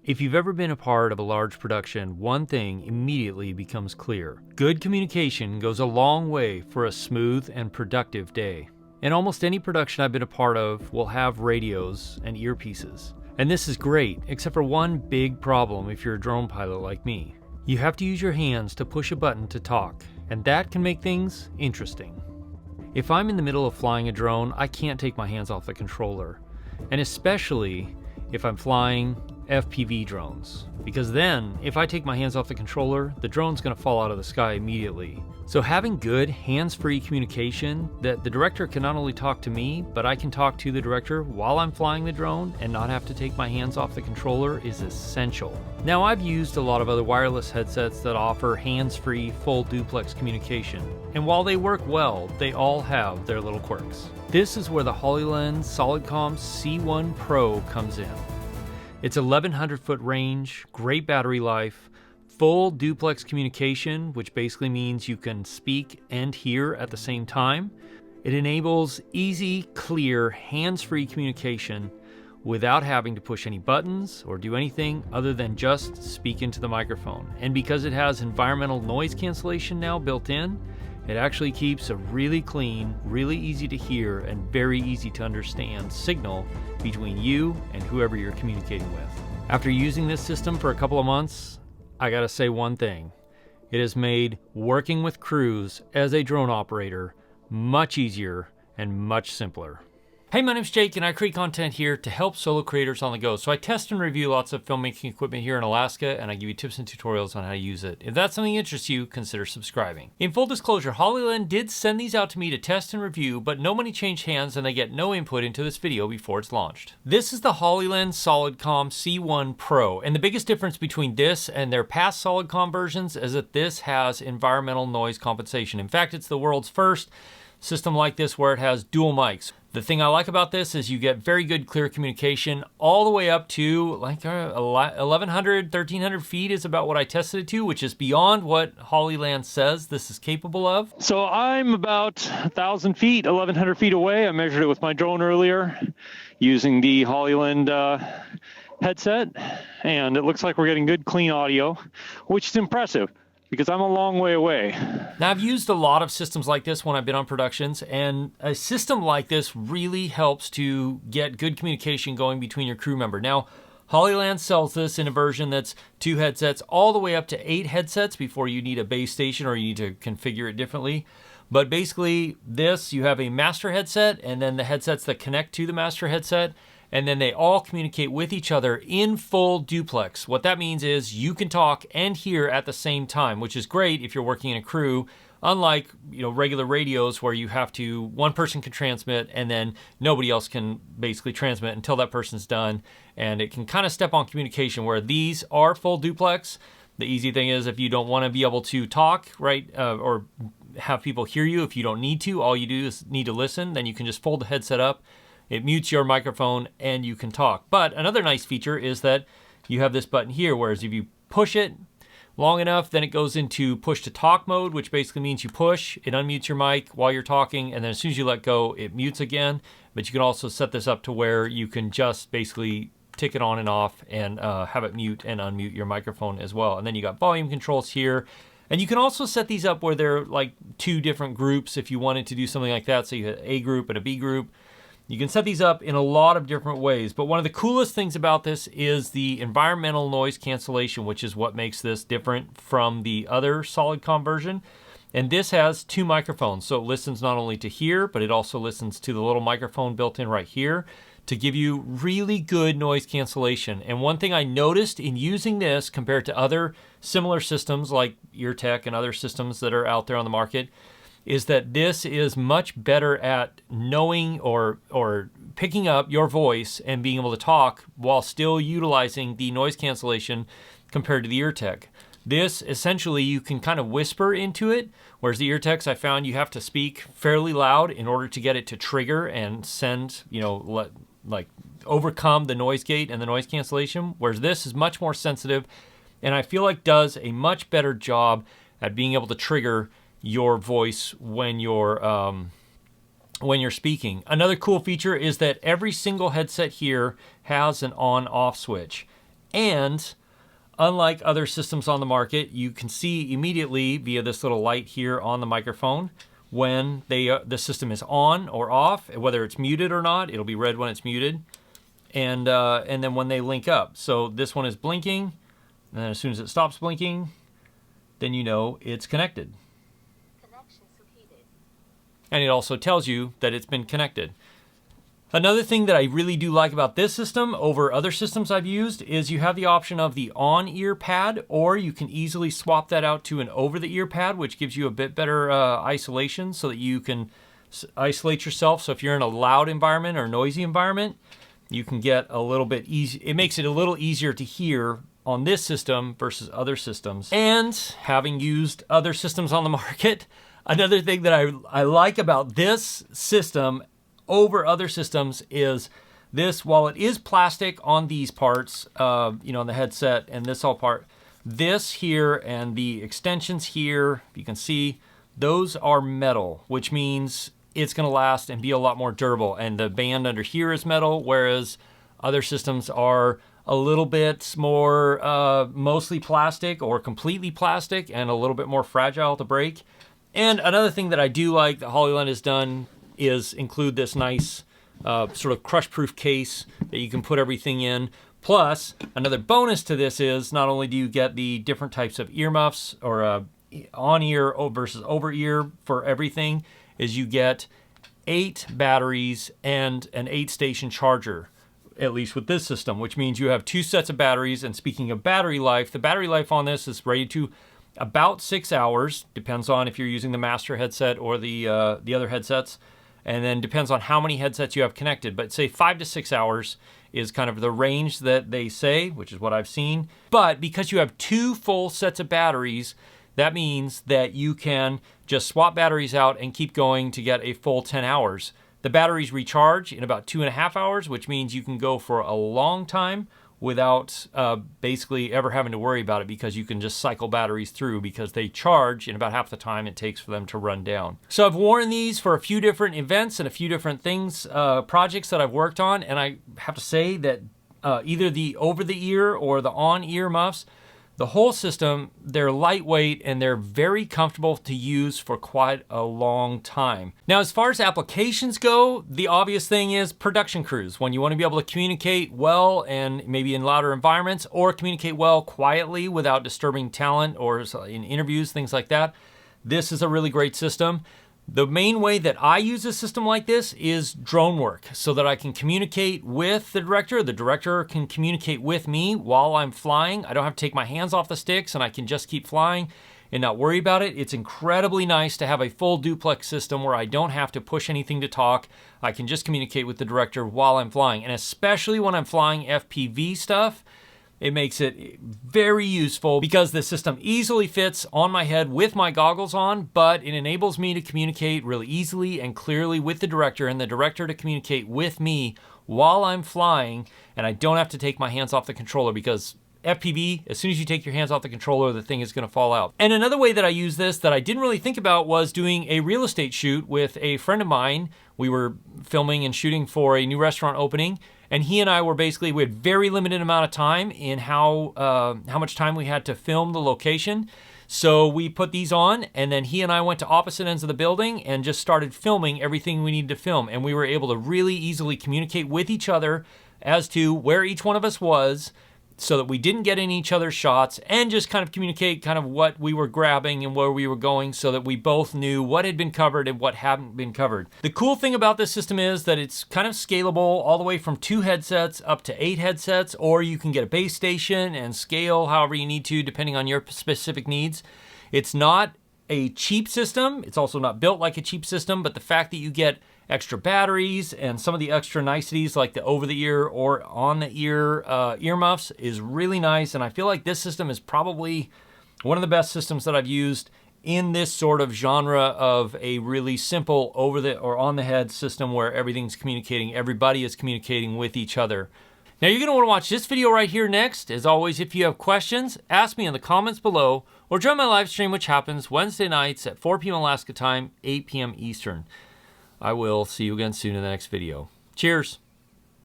If you've ever been a part of a large production, one thing immediately becomes clear. Good communication goes a long way for a smooth and productive day. And almost any production I've been a part of will have radios and earpieces. And this is great, except for one big problem if you're a drone pilot like me. You have to use your hands to push a button to talk, and that can make things interesting. If I'm in the middle of flying a drone, I can't take my hands off the controller. And especially if I'm flying FPV drones, because then if I take my hands off the controller, the drone's going to fall out of the sky immediately. So having good hands-free communication that the director can not only talk to me, but I can talk to the director while I'm flying the drone and not have to take my hands off the controller is essential. Now, I've used a lot of other wireless headsets that offer hands-free full duplex communication, and while they work well, they all have their little quirks. This is where the Hollyland Solidcom C1 Pro comes in. It's 1100 foot range, great battery life, full duplex communication, which basically means you can speak and hear at the same time. It enables easy, clear, hands-free communication without having to push any buttons or do anything other than just speak into the microphone. And because it has environmental noise cancellation now built in, it actually keeps a really clean, really easy to hear, and very easy to understand signal between you and whoever you're communicating with. After using this system for a couple of months, I gotta say one thing. It has made working with crews as a drone operator much easier and much simpler. Hey, my name's Jake and I create content here to help solo creators on the go. So I test and review lots of filmmaking equipment here in Alaska, and I give you tips and tutorials on how to use it. If that's something that interests you, consider subscribing. In full disclosure, Hollyland did send these out to me to test and review, but no money changed hands and they get no input into this video before it's launched. This is the Hollyland Solidcom C1 Pro, and the biggest difference between this and their past Solidcom versions is that this has environmental noise compensation. In fact, it's the world's first system like this where it has dual mics. The thing I like about this is you get very good clear communication all the way up to like 1,100, 1,300 feet is about what I tested it to, which is beyond what Hollyland says this is capable of. So I'm about 1,000 feet, 1,100 feet away. I measured it with my drone earlier using the Hollyland headset, and it looks like we're getting good clean audio, which is impressive, because I'm a long way away. Now, I've used a lot of systems like this when I've been on productions, and a system like this really helps to get good communication going between your crew member. Now, Hollyland sells this in a version that's 2 headsets all the way up to 8 headsets before you need a base station or you need to configure it differently. But basically this, you have a master headset and then the headsets that connect to the master headset, and then they all communicate with each other in full duplex. What that means is you can talk and hear at the same time, which is great if you're working in a crew, unlike regular radios where you have to, one person can transmit and then nobody else can basically transmit until that person's done, and it can kind of step on communication, where these are full duplex. The easy thing is if you don't want to be able to talk, right, or have people hear you, if you don't need to, all you do is need to listen, then you can just fold the headset up. It mutes your microphone and you can talk. But another nice feature is that you have this button here, whereas if you push it long enough, then it goes into push to talk mode, which basically means you push, it unmutes your mic while you're talking, and then as soon as you let go, it mutes again. But you can also set this up to where you can just basically tick it on and off and have it mute and unmute your microphone as well. And then you got volume controls here. And you can also set these up where they're like 2 different groups if you wanted to do something like that. So you had A group and a B group. You can set these up in a lot of different ways, but one of the coolest things about this is the environmental noise cancellation, which is what makes this different from the other Solidcom version. And this has 2 microphones, so it listens not only to hear, but it also listens to the little microphone built in right here to give you really good noise cancellation. And one thing I noticed in using this compared to other similar systems like EarTech and other systems that are out there on the market is that this is much better at knowing or picking up your voice and being able to talk while still utilizing the noise cancellation compared to the EarTech. This, essentially, you can kind of whisper into it, whereas the EarTechs, I found you have to speak fairly loud in order to get it to trigger and send, like overcome the noise gate and the noise cancellation, whereas this is much more sensitive and I feel like does a much better job at being able to trigger your voice when you're speaking. Another cool feature is that every single headset here has an on-off switch. And unlike other systems on the market, you can see immediately via this little light here on the microphone when the system is on or off, whether it's muted or not. It'll be red when it's muted, and then when they link up. So this one is blinking, and then as soon as it stops blinking, then you know it's connected. Connection completed. And it also tells you that it's been connected. Another thing that I really do like about this system over other systems I've used is you have the option of the on-ear pad, or you can easily swap that out to an over-the-ear pad, which gives you a bit better isolation so that you can isolate yourself. So if you're in a loud environment or noisy environment, you can get a little bit easy. It makes it a little easier to hear on this system versus other systems. And having used other systems on the market, another thing that I like about this system over other systems is this, while it is plastic on these parts, on the headset and this all part, this here and the extensions here, you can see, those are metal, which means it's gonna last and be a lot more durable. And the band under here is metal, whereas other systems are a little bit more mostly plastic or completely plastic and a little bit more fragile to break. And another thing that I do like that Hollyland has done is include this nice sort of crush-proof case that you can put everything in. Plus, another bonus to this is not only do you get the different types of earmuffs or on-ear versus over-ear for everything, is you get 8 batteries and an 8-station charger, at least with this system, which means you have 2 sets of batteries. And speaking of battery life, the battery life on this is rated to about 6 hours, depends on if you're using the master headset or the other headsets. And then depends on how many headsets you have connected. But say 5 to 6 hours is kind of the range that they say, which is what I've seen. But because you have 2 full sets of batteries, that means that you can just swap batteries out and keep going to get a full 10 hours. The batteries recharge in about 2.5 hours, which means you can go for a long time without basically ever having to worry about it, because you can just cycle batteries through because they charge in about half the time it takes for them to run down. So I've worn these for a few different events and a few different things, projects that I've worked on, and I have to say that either the over-the-ear or the on-ear muffs, the whole system, they're lightweight and they're very comfortable to use for quite a long time. Now, as far as applications go, the obvious thing is production crews. When you want to be able to communicate well and maybe in louder environments, or communicate well quietly without disturbing talent, or in interviews, things like that, this is a really great system. The main way that I use a system like this is drone work, so that I can communicate with the director can communicate with me while I'm flying. I don't have to take my hands off the sticks and I can just keep flying and not worry about it. It's incredibly nice to have a full duplex system where I don't have to push anything to talk. I can just communicate with the director while I'm flying, and especially when I'm flying FPV stuff, it makes it very useful because the system easily fits on my head with my goggles on, but it enables me to communicate really easily and clearly with the director, and the director to communicate with me while I'm flying, and I don't have to take my hands off the controller, because FPV, as soon as you take your hands off the controller, the thing is going to fall out. And another way that I use this that I didn't really think about was doing a real estate shoot with a friend of mine. We were filming and shooting for a new restaurant opening, and he and I were basically, we had very limited amount of time in how much time we had to film the location. So we put these on, and then he and I went to opposite ends of the building and just started filming everything we needed to film. And we were able to really easily communicate with each other as to where each one of us was, so that we didn't get in each other's shots, and just kind of communicate kind of what we were grabbing and where we were going, so that we both knew what had been covered and what hadn't been covered. The cool thing about this system is that it's kind of scalable all the way from 2 headsets up to 8 headsets, or you can get a base station and scale however you need to depending on your specific needs. It's not a cheap system. It's also not built like a cheap system, but the fact that you get extra batteries and some of the extra niceties like the over-the-ear or on-the-ear earmuffs is really nice. And I feel like this system is probably one of the best systems that I've used in this sort of genre of a really simple over-the or on-the-head system where everything's communicating, everybody is communicating with each other. Now you're going to want to watch this video right here next. As always, if you have questions, ask me in the comments below, or join my live stream, which happens Wednesday nights at 4 p.m. Alaska time, 8 p.m. Eastern. I will see you again soon in the next video. Cheers.